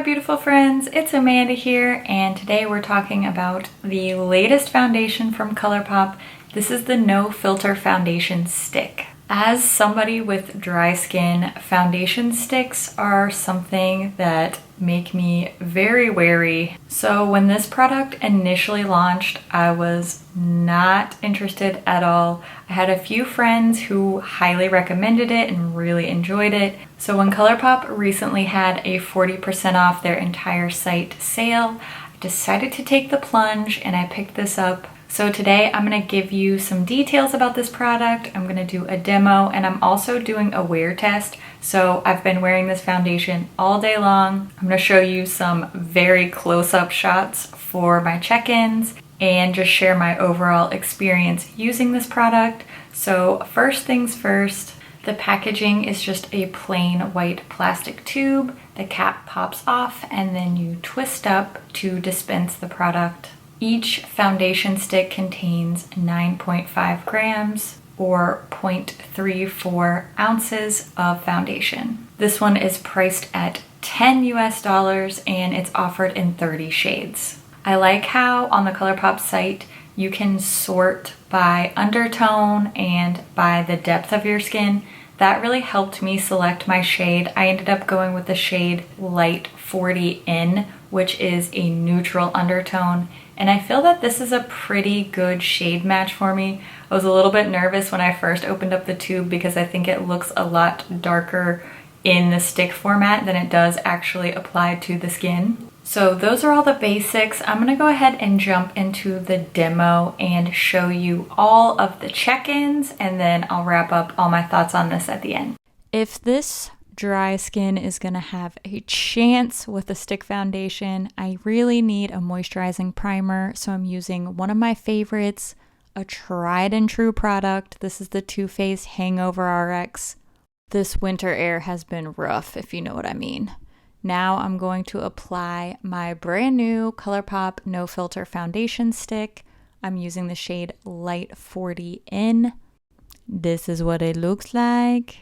beautiful friends, it's Amanda here, and today we're talking about the latest foundation from ColourPop. This is the No Filter Foundation Stick. As somebody with dry skin, foundation sticks are something that make me very wary. So when this product initially launched, I was not interested at all. I had a few friends who highly recommended it and really enjoyed it. So when ColourPop recently had a 40% off their entire site sale, I decided to take the plunge and I picked this up. So today I'm going to give you some details about this product. I'm going to do a demo and I'm also doing a wear test. So I've been wearing this foundation all day long. I'm going to show you some very close-up shots for my check-ins and just share my overall experience using this product. So first things first, the packaging is just a plain white plastic tube. The cap pops off and then you twist up to dispense the product. Each foundation stick contains 9.5 grams or 0.34 ounces of foundation. This one is priced at $10 US and it's offered in 30 shades. I like how on the ColourPop site you can sort by undertone and by the depth of your skin. That really helped me select my shade. I ended up going with the shade Light 40N, which is a neutral undertone. And I feel that this is a pretty good shade match for me. I was a little bit nervous when I first opened up the tube because I think it looks a lot darker in the stick format than it does actually applied to the skin. So those are all the basics. I'm gonna go ahead and jump into the demo and show you all of the check-ins, and then I'll wrap up all my thoughts on this at the end. If this dry skin is gonna have a chance with the stick foundation, I really need a moisturizing primer, so I'm using one of my favorites, a tried and true product. This is the Too Faced Hangover RX. This winter air has been rough, if you know what I mean. Now I'm going to apply my brand new ColourPop No Filter Foundation Stick. I'm using the shade Light 40N. This is what it looks like.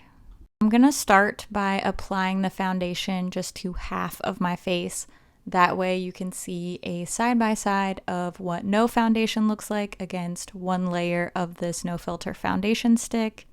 I'm gonna start by applying the foundation just to half of my face. That way you can see a side-by-side of what no foundation looks like against one layer of this No Filter Foundation Stick.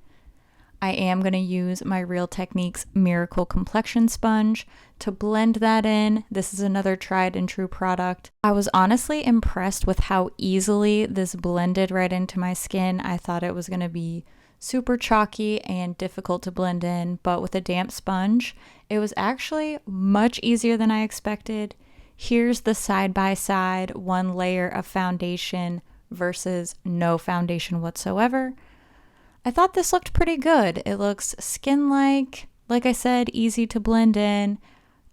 I am going to use my Real Techniques Miracle Complexion Sponge to blend that in. This is another tried and true product. I was honestly impressed with how easily this blended right into my skin. I thought it was going to be super chalky and difficult to blend in, but with a damp sponge, it was actually much easier than I expected. Here's the side-by-side, one layer of foundation versus no foundation whatsoever. I thought this looked pretty good. It looks skin-like I said, easy to blend in.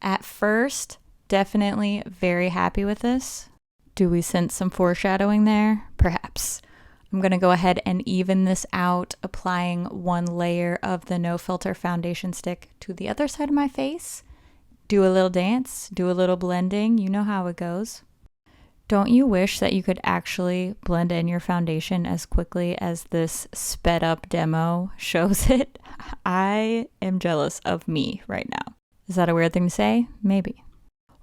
At first, definitely very happy with this. Do we sense some foreshadowing there? Perhaps. I'm going to go ahead and even this out, applying one layer of the No Filter Foundation Stick to the other side of my face. Do a little dance, do a little blending, you know how it goes. Don't you wish that you could actually blend in your foundation as quickly as this sped up demo shows it? I am jealous of me right now. Is that a weird thing to say? Maybe.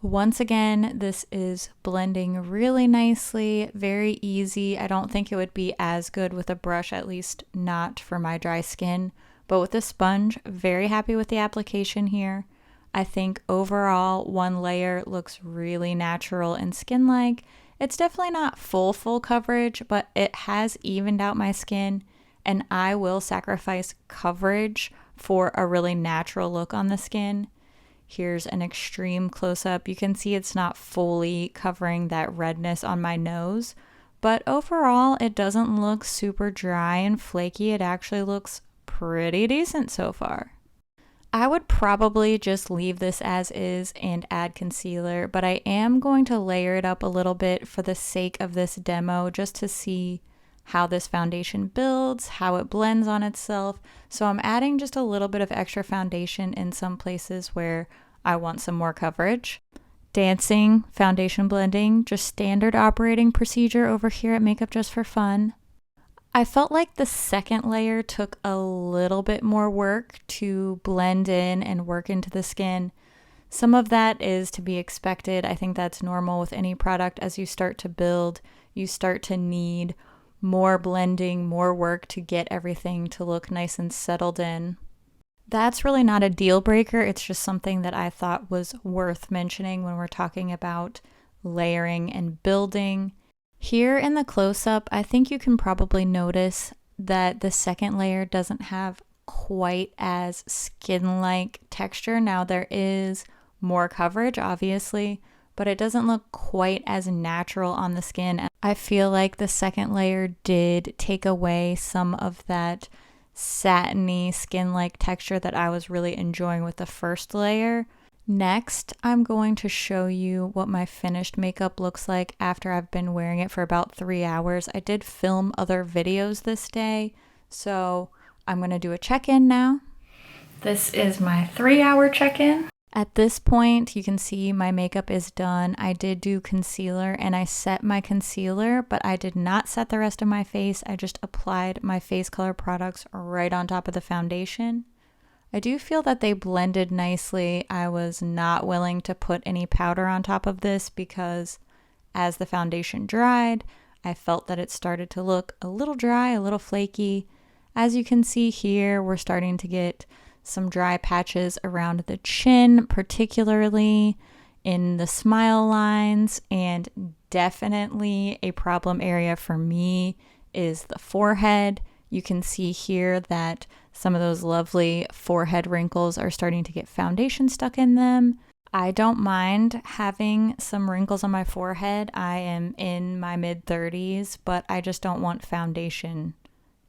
Once again, this is blending really nicely, very easy. I don't think it would be as good with a brush, at least not for my dry skin. But with a sponge, very happy with the application here. I think overall, one layer looks really natural and skin-like. It's definitely not full coverage, but it has evened out my skin, and I will sacrifice coverage for a really natural look on the skin. Here's an extreme close-up. You can see it's not fully covering that redness on my nose, but overall, it doesn't look super dry and flaky. It actually looks pretty decent so far. I would probably just leave this as is and add concealer, but I am going to layer it up a little bit for the sake of this demo, just to see how this foundation builds, how it blends on itself. So I'm adding just a little bit of extra foundation in some places where I want some more coverage. Dancing, foundation blending, just standard operating procedure over here at Makeup.Just.For.Fun. I felt like the second layer took a little bit more work to blend in and work into the skin. Some of that is to be expected. I think that's normal with any product. As you start to build, you start to need more blending, more work to get everything to look nice and settled in. That's really not a deal breaker. It's just something that I thought was worth mentioning when we're talking about layering and building. Here in the close-up, I think you can probably notice that the second layer doesn't have quite as skin-like texture. Now there is more coverage, obviously, but it doesn't look quite as natural on the skin. I feel like the second layer did take away some of that satiny skin-like texture that I was really enjoying with the first layer. Next, I'm going to show you what my finished makeup looks like after I've been wearing it for about 3 hours. I did film other videos this day, so I'm going to do a check-in now. This is my 3-hour check-in. At this point, you can see my makeup is done. I did do concealer and I set my concealer, but I did not set the rest of my face. I just applied my face color products right on top of the foundation. I do feel that they blended nicely. I was not willing to put any powder on top of this because as the foundation dried, I felt that it started to look a little dry, a little flaky. As you can see here, we're starting to get some dry patches around the chin, particularly in the smile lines, and definitely a problem area for me is the forehead. You can see here that some of those lovely forehead wrinkles are starting to get foundation stuck in them. I don't mind having some wrinkles on my forehead. I am in my mid-30s, but I just don't want foundation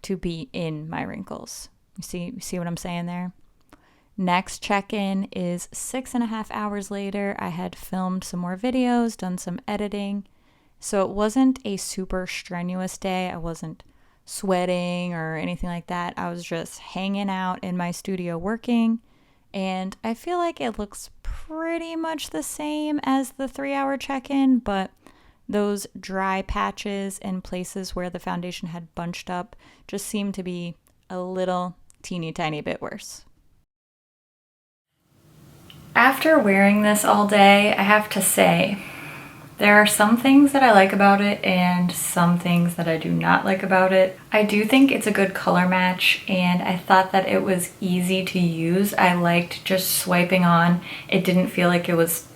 to be in my wrinkles. You see what I'm saying there? Next check-in is 6.5 hours later. I had filmed some more videos, done some editing. So it wasn't a super strenuous day. I wasn't sweating or anything like that. I was just hanging out in my studio working. And I feel like it looks pretty much the same as the 3-hour check-in, but those dry patches and places where the foundation had bunched up just seemed to be a little teeny tiny bit worse. After wearing this all day, I have to say, there are some things that I like about it and some things that I do not like about it. I do think it's a good color match and I thought that it was easy to use. I liked just swiping on. It didn't feel like it was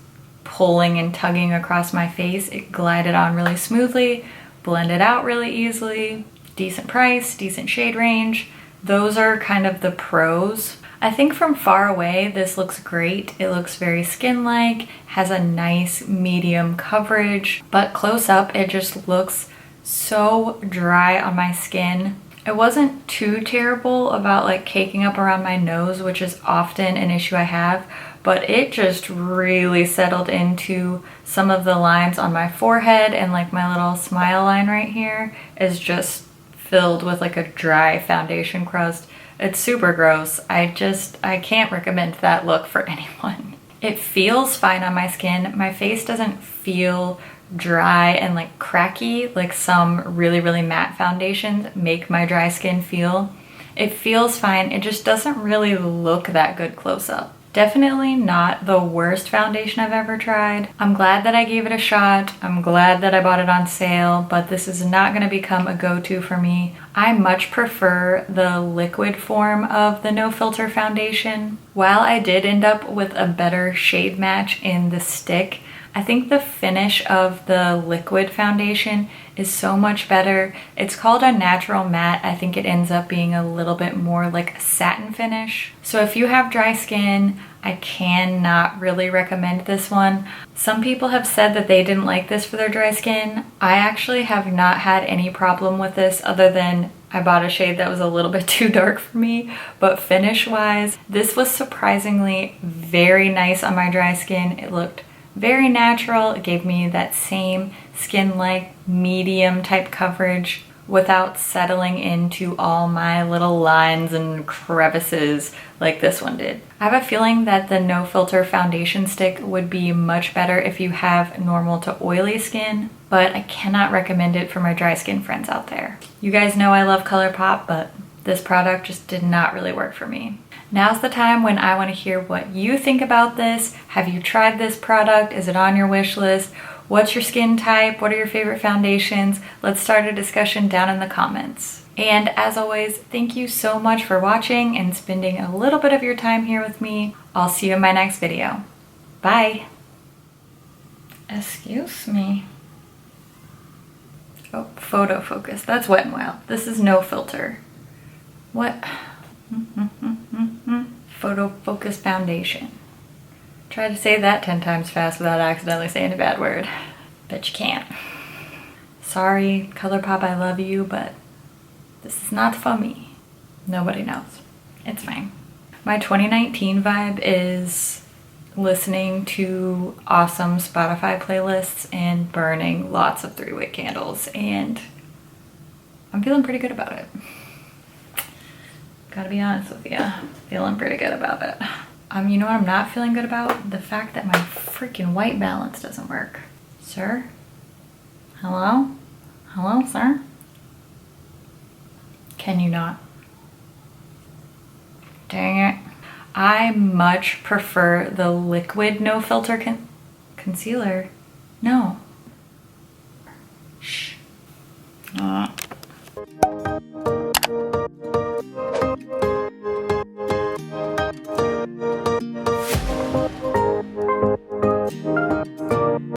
pulling and tugging across my face. It glided on really smoothly, blended out really easily, decent price, decent shade range. Those are kind of the pros. I think from far away, this looks great. It looks very skin-like, has a nice medium coverage, but close up, it just looks so dry on my skin. It wasn't too terrible about like caking up around my nose, which is often an issue I have, but it just really settled into some of the lines on my forehead, and like my little smile line right here is just filled with like a dry foundation crust. It's super gross. I can't recommend that look for anyone. It feels fine on my skin. My face doesn't feel dry and like cracky like some really, really matte foundations make my dry skin feel. It feels fine. It just doesn't really look that good close up. Definitely not the worst foundation I've ever tried. I'm glad that I gave it a shot. I'm glad that I bought it on sale, but this is not going to become a go-to for me. I much prefer the liquid form of the No Filter foundation. While I did end up with a better shade match in the stick, I think the finish of the liquid foundation is so much better. It's called a natural matte. I think it ends up being a little bit more like a satin finish. So if you have dry skin, I cannot really recommend this one. Some people have said that they didn't like this for their dry skin. I actually have not had any problem with this other than I bought a shade that was a little bit too dark for me, but finish wise, this was surprisingly very nice on my dry skin. It looked very natural. It gave me that same skin-like medium type coverage without settling into all my little lines and crevices like this one did. I have a feeling that the No Filter foundation stick would be much better if you have normal to oily skin, but I cannot recommend it for my dry skin friends out there. You guys know I love ColourPop, but This product just did not really work for me. Now's the time when I want to hear what you think about this. Have you tried this product? Is it on your wish list? What's your skin type? What are your favorite foundations? Let's start a discussion down in the comments. And as always, thank you so much for watching and spending a little bit of your time here with me. I'll see you in my next video. Bye. Excuse me. Oh, photo focus. That's Wet n Wild. This is no filter. What? Photo focus foundation. Try to say that 10 times fast without accidentally saying a bad word. Bet you can't. Sorry, ColourPop, I love you, but this is not for me. Nobody knows. It's fine. My 2019 vibe is listening to awesome Spotify playlists and burning lots of 3-wick candles, and I'm feeling pretty good about it. Gotta be honest with you, feeling pretty good about it. You know what I'm not feeling good about? The fact that my freaking white balance doesn't work. Sir? Hello? Hello, sir? Can you not? Dang it. I much prefer the liquid no filter concealer. No. Shh.